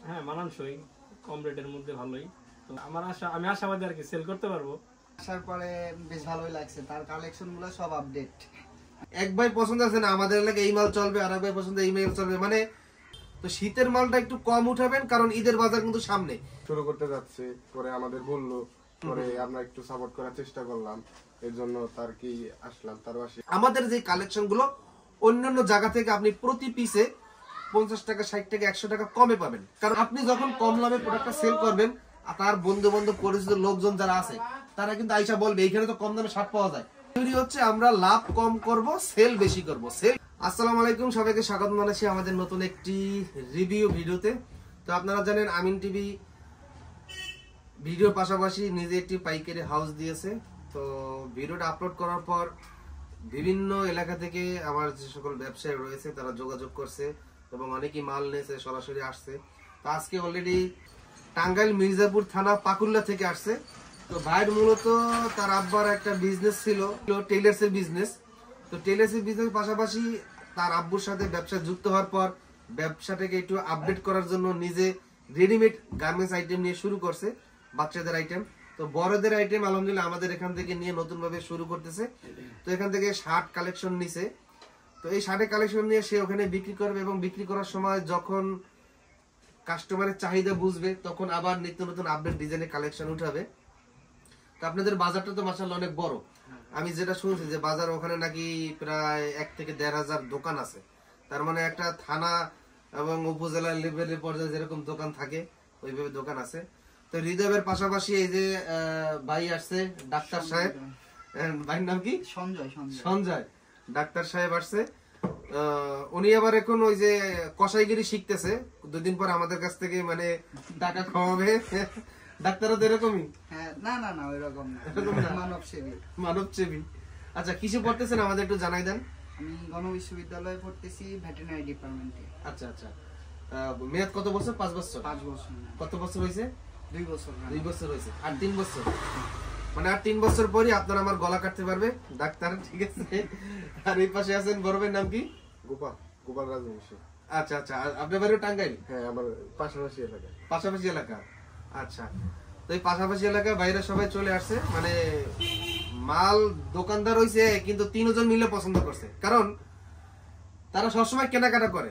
হ্যাঁ মানানসই, কম রেটের মধ্যে ভালোই। তো আমার আশা, আমি আশাবাদী আর কি সেল করতে পারবো। আসার পরে বেশ ভালোই লাগছে, তার কালেকশন গুলো সব আপডেট। এক ভাই পছন্দ আছে না আমাদের এলাকায় এই মাল চলবে, আর এক ভাই পছন্দ এই মাল চলবে, মানে তো শীতের মালটা একটু কম উঠাবেন কারণ ঈদের বাজার কিন্তু সামনে শুরু করতে যাচ্ছে। পরে আমাদের বললো, পরে আমরা একটু সাপোর্ট করার চেষ্টা করলাম, এর জন্য তার কি আসলাম তার বাসে। আমাদের যে কালেকশন গুলো অন্যান্য জায়গা থেকে আপনি প্রতি পিসে 50 টাকা 60 টাকা 100 টাকা কমে পাবেন। কারণ আপনি যখন কম দামে প্রোডাক্টটা সেল করবেন, তার বন্ধু বান্ধব পরিচিত লোকজন যারা আছে তারা কিন্তু আইসা বলবে এইখানে তো কম দামে শার্ট পাওয়া যায়। হচ্ছে আমরা লাভ কম করব, সেল বেশি করব। সেল। আসসালামু আলাইকুম, সবাইকে স্বাগত জানাচ্ছি আমাদের নতুন একটি রিভিউ ভিডিওতে। তো আপনারা জানেন আমিন টিভি ভিডিওর পাশাপাশি নিজে একটি পাইকারি হাউস দিয়েছে। তো ভিডিওটা আপলোড করার পর বিভিন্ন এলাকা থেকে আমার যে সকল ব্যবসায়ী রয়েছে তারা যোগাযোগ করছে এবং অনেকেই মাল নিয়েছে, সরাসরি আসছে। তো আজকে অলরেডি টাঙ্গাইল মির্জাপুর থানা পাকুল্লা থেকে আসছে। তো ভাইয়ের মূলত তার আব্বার একটা বিজনেস ছিল, টেইলার্সের বিজনেস। তো টেইলার্সের বিজনেস পাশাপাশি তার আব্বুর সাথে ব্যবসা যুক্ত হওয়ার পর ব্যবসাটাকে একটু আপডেট করার জন্য নিজে রেডিমেড গার্মেন্টস আইটেম নিয়ে শুরু করছে, বাচ্চাদের আইটেম। তো বড়দের আইটেম আলহামদুলিল্লাহ আমাদের এখান থেকে নিয়ে নতুন ভাবে শুরু করতেছে। তো এখান থেকে শার্ট কালেকশন নিছে। তো এই শার্টের কালেকশন নিয়ে সে ওখানে বিক্রি করবে এবং বিক্রি করার সময় যখন কাস্টমারের চাহিদা বুঝবে তখন আবার নিত্য নতুন আপডেট ডিজাইনের কালেকশন উঠাবে। তো আপনাদের বাজারটা তো মাশাআল্লাহ অনেক বড়। আমি যেটা শুনছি যে বাজার ওখানে নাকি প্রায় 1 থেকে 1,500 দোকান আছে। তার মানে একটা থানা এবং উপজেলা লেভেলের পর্যায়ে যেরকম দোকান থাকে ওইভাবে দোকান আছে। তো হৃদয়ের পাশাপাশি এই যে ভাই আসছে ডাক্তার সাহেব, ভাইয়ের নাম কি? সঞ্জয়। সঞ্জয় ডাক্তার সাহেব আসছে। উনি আবার এখন ওই যে কসাইগিরি শিখতেছে, 2 দিন পর আমাদের কাছ থেকে মানে টাকা খাওয়াবে। ডাক্তাররা তো এরকমই? হ্যাঁ, না ওইরকম না, মানবসেবী। আচ্ছা, কিসে পড়তেছেন আমাদের একটু জানাই দেন। আমি গণবিশ্ববিদ্যালয়ে পড়তেছি, ভেটেরিনারি ডিপার্টমেন্টে। আচ্ছা আচ্ছা। মেয়াদ কত বছর? 5 বছর। 5 বছর। কত বছর হয়েছে? 2 বছর। 2 বছর হয়েছে। আর 3 বছর, মানে আর 3 বছর পরই আপনার আমার গলা কাটতে পারবে ডাক্তার, ঠিক আছে? আর এই পাশে আছেন বড় ভাইয়ের নাম কি? গোপাল রাজবংশী। আচ্ছা আচ্ছা। আপনার বাড়িও টাঙ্গাইল? হ্যাঁ, আমার পাশাপাশি এলাকা। পাশাপাশি এলাকা। আচ্ছা। তো এই পাশাপাশি এলাকায় বাইরে সবাই চলে আসছে, মানে মাল দোকানদার হইছে কিন্তু 3 জন মিলে পছন্দ করছে। কারণ তারা সবসময় কেনাকাটা করে।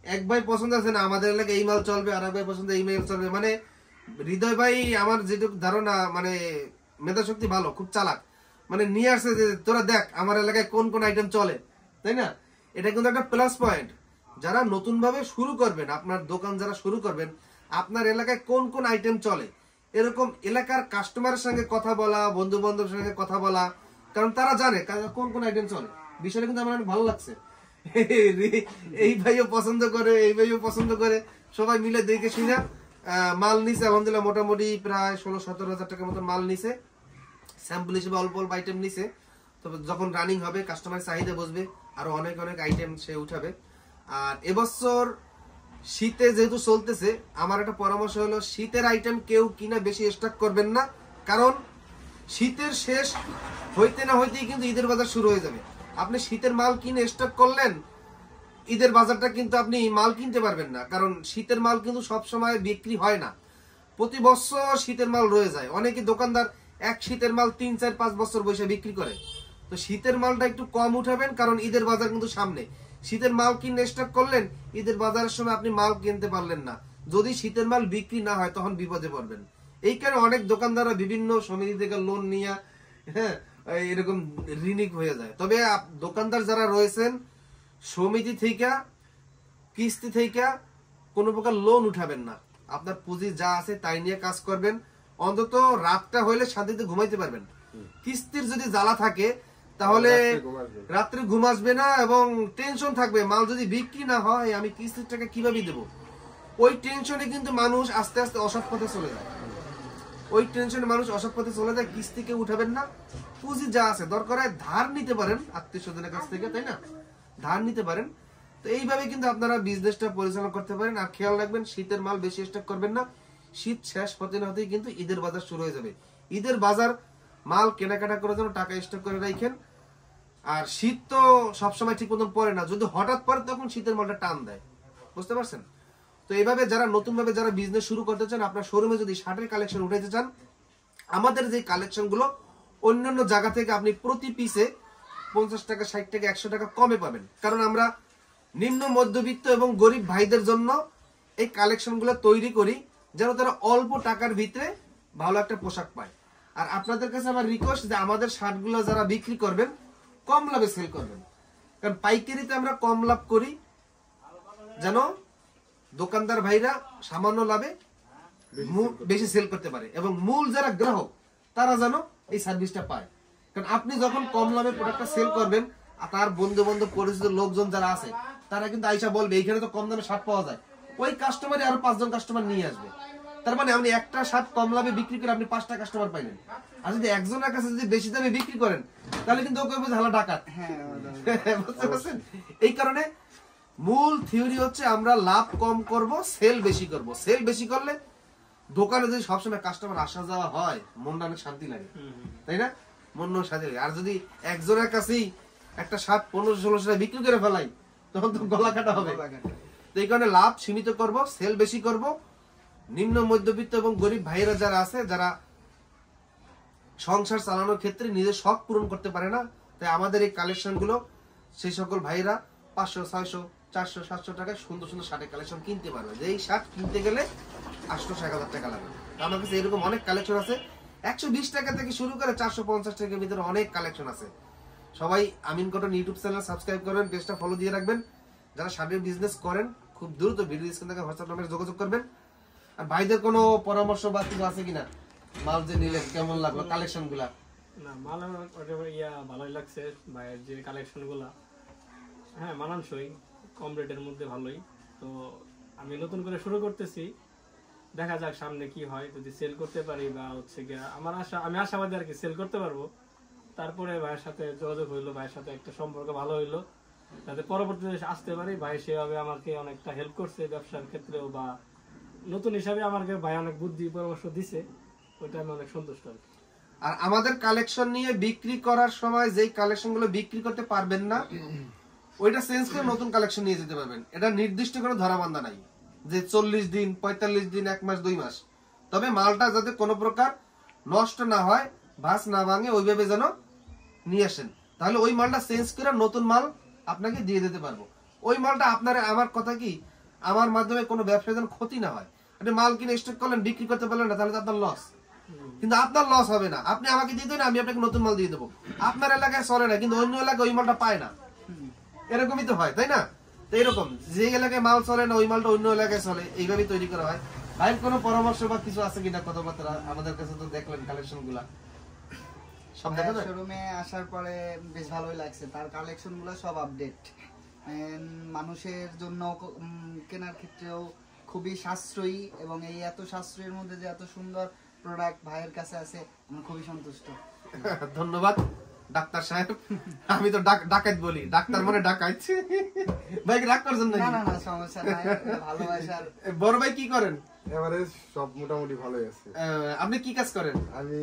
এক ভাই পছন্দ আছে না আমাদের এলাকায় এই মাল চলবে, আর এক ভাই পছন্দ এই মাল চলবে। মানে হৃদয় ভাই আমার যেটুকু ধারণা, মানে মেধা শক্তি ভালো, খুব চালাক। মানে নিয়ে আসছে যে তোরা দেখ আমার এলাকায় কোন কোন আইটেম চলে, তাই না? এটা কিন্তু একটা প্লাস পয়েন্ট। যারা নতুন ভাবে শুরু করবেন, আপনার দোকান যারা শুরু করবেন, আপনার এলাকায় কোন কোন আইটেম চলে, এরকম এলাকার কাস্টমারের সঙ্গে কথা বলা, বন্ধু বান্ধবের সঙ্গে কথা বলা, কারণ তারা জানে কোন কোন আইটেম চলে। বিষয়টা কিন্তু আমার অনেক ভালো লাগছে। এই ভাইও পছন্দ করে, এই ভাইও পছন্দ করে, সবাই মিলে দেখে শুনে মাল নিছে। আলহামদুলিল্লাহ মোটামুটি প্রায় 16-17 হাজার টাকার মতো মাল নিছে। স্যাম্পল হিসেবে অল্প অল্প আইটেম নিছে। তবে যখন রানিং হবে কাস্টমারের চাহিদা বুঝবে, আরো অনেক অনেক আইটেম সে উঠাবে। আর এবছর শীতে যেহেতু চলতেছে, আমার একটা পরামর্শ হলো শীতের আইটেম কেউ কিনা বেশি স্টক করবেন না। কারণ শীতের শেষ হইতে না হইতেই কিন্তু ঈদের বাজার শুরু হয়ে যাবে। আপনি শীতের মাল কিনে স্টক করলেন, ঈদের বাজারটা কিন্তু আপনি মাল কিনতে পারবেন না। কারণ শীতের মাল কিন্তু সব সময় বিক্রি হয় না, প্রতি বছর শীতের মাল রয়ে যায়। অনেকে দোকানদার এক শীতের মাল 3, 4, 5 বছর বসে বিক্রি করে। তো শীতের মালটা একটু কম উঠাবেন কারণ ঈদের বাজার কিন্তু সামনে। শীতের মাল কিনে স্টক করলেন, ঈদের বাজারের সময় আপনি মাল কিনতে পারলেন না। যদি শীতের মাল বিক্রি না হয় তখন বিপদে পড়বেন। এই কারণে অনেক দোকানদাররা বিভিন্ন সমিতি থেকে লোন নিয়ে এরকম ঋণিক হয়ে যায়। তবে দোকানদার যারা রয়েছেন সমিতি থেকে, কিস্তি থেকে কোনো প্রকার লোন উঠাবেন না। আপনার পুঁজি যা আছে তাই নিয়ে কাজ করবেন। অন্তত রাতটা হইলে শান্তিতে ঘুমাইতে পারবেন। কিস্তির যদি জ্বালা থাকে তাহলে রাত্রে ঘুম আসবে না এবং টেনশন থাকবে, মাল যদি বিক্রি না হয় আমি কিস্তির টাকা কিভাবে দেবো। ওই টেনশনে কিন্তু মানুষ আস্তে আস্তে অসৎ পথে চলে যায়। ওই টেনশনে মানুষ অসৎ পথে চলে যায়। কিস্তিকে উঠাবেন না। পুঁজি যা আছে দরকার হয় ধার নিতে পারেন আত্মীয় স্বজনের কাছ থেকে, তাই না? ধার নিতে পারেন। তো এইভাবে কিন্তু আপনারা বিজনেসটা পরিচালনা করতে পারেন। আর খেয়াল রাখবেন শীতের মাল বেশি স্টক করবেন না। শীত শেষ হতে না হতেই কিন্তু ঈদের বাজার শুরু হয়ে যাবে। ঈদের বাজার মাল কেনাকাটা করার জন্য টাকা স্টক করে রাখেন। আর শীত তো সবসময় ঠিক মতন পড়ে না, যদি হঠাৎ পড়ে তখন শীতের মালটা টান দেয়, বুঝতে পারছেন? তো এইভাবে যারা নতুন ভাবে যারা বিজনেস শুরু করতে চান, আপনার শোরুমে যদি শার্টের কালেকশন উঠাইতে চান, আমাদের যে কালেকশন গুলো অন্যান্য জায়গা থেকে আপনি প্রতি পিসে 50 টাকা 60 টাকা 100 টাকা কমে পাবেন। কারণ আমরা নিম্ন মধ্যবিত্ত এবং গরিব ভাইদের জন্য এই কালেকশন গুলো তৈরি করি যেন তারা অল্প টাকার ভিতরে ভালো একটা পোশাক পায়। আর আপনাদের কাছে আমার রিকোয়েস্ট যে আমাদের শার্ট গুলো যারা বিক্রি করবেন কম লাভে সেল করবেন, কারণ পাইকারিতে আমরা কম লাভ করি যেন দোকানদার ভাইরা সামান্য লাভে বেশি সেল করতে পারে এবং মূল যারা গ্রাহক তারা যেন এই সার্ভিসটা পায়। কারণ আপনি যখন কম লাভে প্রোডাক্টটা সেল করবেন, আর তার বন্ধু বান্ধব পরিচিত লোকজন যারা আছে তারা কিন্তু আইসা বলবে এইখানে তো কম দামে শার্ট পাওয়া যায়, ওই কাস্টমারে আরো 5 জন কাস্টমার নিয়ে আসবে। তার মানে আপনি একটা শার্ট কম লাভে বিক্রি করে আপনি 5টা কাস্টমার পাইলেন। আর যদি একজনের কাছে যদি বেশি দামে বিক্রি করেন তাহলে কিন্তু ওকে ঝালা ডাকাত। বুঝতে পারছেন? এই কারণে মূল থিওরি হচ্ছে আমরা লাভ কম করব, সেল বেশি করব। সেল বেশি করলে দোকানে যদি সবসময় কাস্টমার আসা যাওয়া হয় মনটা অনেক শান্তি লাগে, তাই না? মন শান্তি লাগে। আর যদি একজনের কাছেই একটা শার্ট 1500-1600 টাকা বিক্রি করে ফেলাই তখন তো গলা কাটা হবে। তো এই কারণে লাভ সীমিত করব, সেল বেশি করব। নিম্ন মধ্যবিত্ত এবং গরিব ভাইয়েরা যারা আছে, যারা সংসার চালানোর ক্ষেত্রে নিজের শখ পূরণ করতে পারে না, তাই আমাদের এই কালেকশন গুলো সেই সকল ভাইরা 500, 600, 400, 700 টাকায় সুন্দর সুন্দর শার্টের কালেকশন কিনতে পারবে। যে এই শার্ট কিনতে গেলে 800-1000 টাকা লাগে। আমার কাছে এরকম অনেক কালেকশন আছে, 120 টাকা থেকে শুরু করে 450 টাকার ভিতরে অনেক কালেকশন আছে। সবাই আমিন কটন ইউটিউব চ্যানেল সাবস্ক্রাইব করবেন, পেজটা ফলো দিয়ে রাখবেন। যারা শার্টের বিজনেস করেন খুব দ্রুত ভিডিও স্ক্রিন থেকে হোয়াটসঅ্যাপ নাম্বারে যোগাযোগ করবেন। আর ভাইদের কোনো পরামর্শ বা কিছু আছে কিনা, মাল যে নিলেন কেমন লাগলো কালেকশন গুলা? না, মাল আমার ভালোই লাগছে ভাইয়ের যে কালেকশন গুলা। হ্যাঁ, মানানসই, কম রেটের মধ্যে ভালোই। তো আমি নতুন করে শুরু করতেছি, দেখা যাক সামনে কি হয়। যদি সেল করতে পারি বা হচ্ছে গিয়ে আমি আশাবাদী আর কি সেল করতে পারবো। তারপরে ভাইয়ের সাথে যোগাযোগ হইলো, ভাইয়ের সাথে একটা সম্পর্ক ভালো হইলো, যাতে পরবর্তীতে আসতে পারি। ভাই সেভাবে আমাকে অনেকটা হেল্প করছে ব্যবসার ক্ষেত্রেও, বা নতুন হিসাবে আমাকে ভাই অনেক বুদ্ধি পরামর্শ দিছে, ওইটা আমি অনেক সন্তুষ্ট আর কি। আর আমাদের কালেকশন নিয়ে বিক্রি করার সময় যেই কালেকশন গুলো বিক্রি করতে পারবেন না ওইটা চেঞ্জ করে নতুন কালেকশন নিয়ে যেতে পারবেন। এটা নির্দিষ্ট কোনো ধরাবান্ধা নাই যে 40 দিন, 45 দিন, 1 মাস, 2 মাস। তবে মালটা যাতে কোনো প্রকার নষ্ট না হয়, ভাঁজ না ভাঙে, ওইভাবে যেন নিয়ে আসেন। তাহলে ওই মালটা চেঞ্জ করে নতুন মাল আপনাকে দিয়ে দিতে পারবো। ওই মালটা আপনারা, আমার কথা কি, আমার মাধ্যমে কোনো ব্যবসায় যেন ক্ষতি না হয়। আপনি মাল কিনে স্টক করলেন, বিক্রি করতে পারলেন না, তাহলে তো আপনার লস। কিন্তু আপনার লস হবে না, আপনি আমাকে দিয়ে দেবেন, আমি আপনাকে নতুন মাল দিয়ে দেবো। আপনার এলাকায় চলে না কিন্তু অন্য এলাকায় ওই মালটা পায় না, এরকমই তো হয়, তাই না? তো এরকম যে এলাকায় মাল চলে না ওই মালটা অন্য এলাকায় চলে, এইভাবেই তৈরি করা হয়। ভাইয়ের কোনো পরামর্শ বা কিছু আছে কিনা, কথাবার্তা? আমাদের কাছে তো দেখলেন কালেকশন গুলা সব দেখা যায়। শোরুমে আসার পরে বেশ ভালোই লাগছে, তার কালেকশন গুলো সব আপডেট। মানুষের জন্য কেনার ক্ষেত্রেও খুবই সাশ্রয়ী, এবং এই এত সাশ্রয়ের মধ্যে যে এত সুন্দর প্রোডাক্ট ভাইয়ের কাছে আছে, আমি খুবই সন্তুষ্ট। ধন্যবাদ ডাক্তার সাহেব। আমি তো ডাকাত বলি, ডাক্তার মনে ডাকাইত। ভাই রাগ করছেন না? না না, সমস্যা নাই, ভালোবাসার। বড় ভাই কি করেন? এবারে সব মোটামুটি ভালোই আছে। আপনি কি কাজ করেন? আমি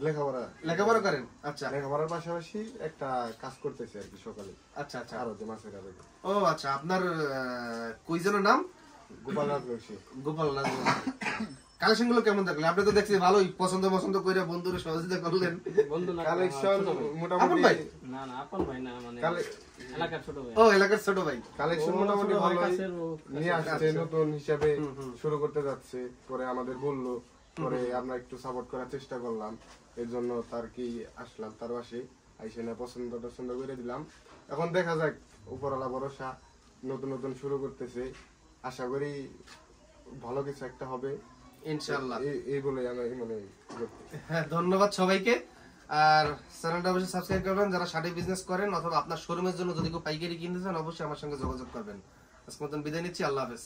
লেখাপড়া করেন? আচ্ছা, লেখাপড়ার পাশাপাশি একটা কাজ করতেছি আর কি সকালে। আচ্ছা আচ্ছা, আরো যে মাছের আরো। ও আচ্ছা, আপনার কয়জনের নাম? গোপাল রাজবংশী। গোপাল রাজবংশী। কালেকশন গুলো কেমন দেখলেন? আপনি তো দেখছি ভালোই পছন্দ করে বন্ধুরা সহযোগিতা করলেন। বন্ধু না, কালেকশন মোটামুটি আপন ভাই? না না, আপন ভাই না, মানে এলাকার ছোট ভাই। ও, এলাকার ছোট ভাই। কালেকশন মোটামুটি ভালো নিয়ে আসছে, নতুন হিসাবে শুরু করতে যাচ্ছে। পরে আমাদের বললো, পরে আমরা একটু সাপোর্ট করার চেষ্টা করলাম, এর জন্য তার কি আসলাম তার পাশে, আইসে না পছন্দটা সুন্দর করে দিলাম। এখন দেখা যাক, উপরওয়ালা ভরসা, নতুন নতুন শুরু করতেছে, আশা করি ভালো কিছু একটা হবে ইনশাআল্লাহ। এই বলে আমি মানে হ্যাঁ, ধন্যবাদ সবাইকে। আর চ্যানেলটা অবশ্যই সাবস্ক্রাইব করবেন যারা শাড়ি বিজনেস করেন, অথবা আপনার শোরুমের জন্য যদি কেউ পাইকারি কিনতে চান অবশ্যই আমার সঙ্গে যোগাযোগ করবেন। আজকের মতন বিদায় নিচ্ছি, আল্লাহ হাফেজ।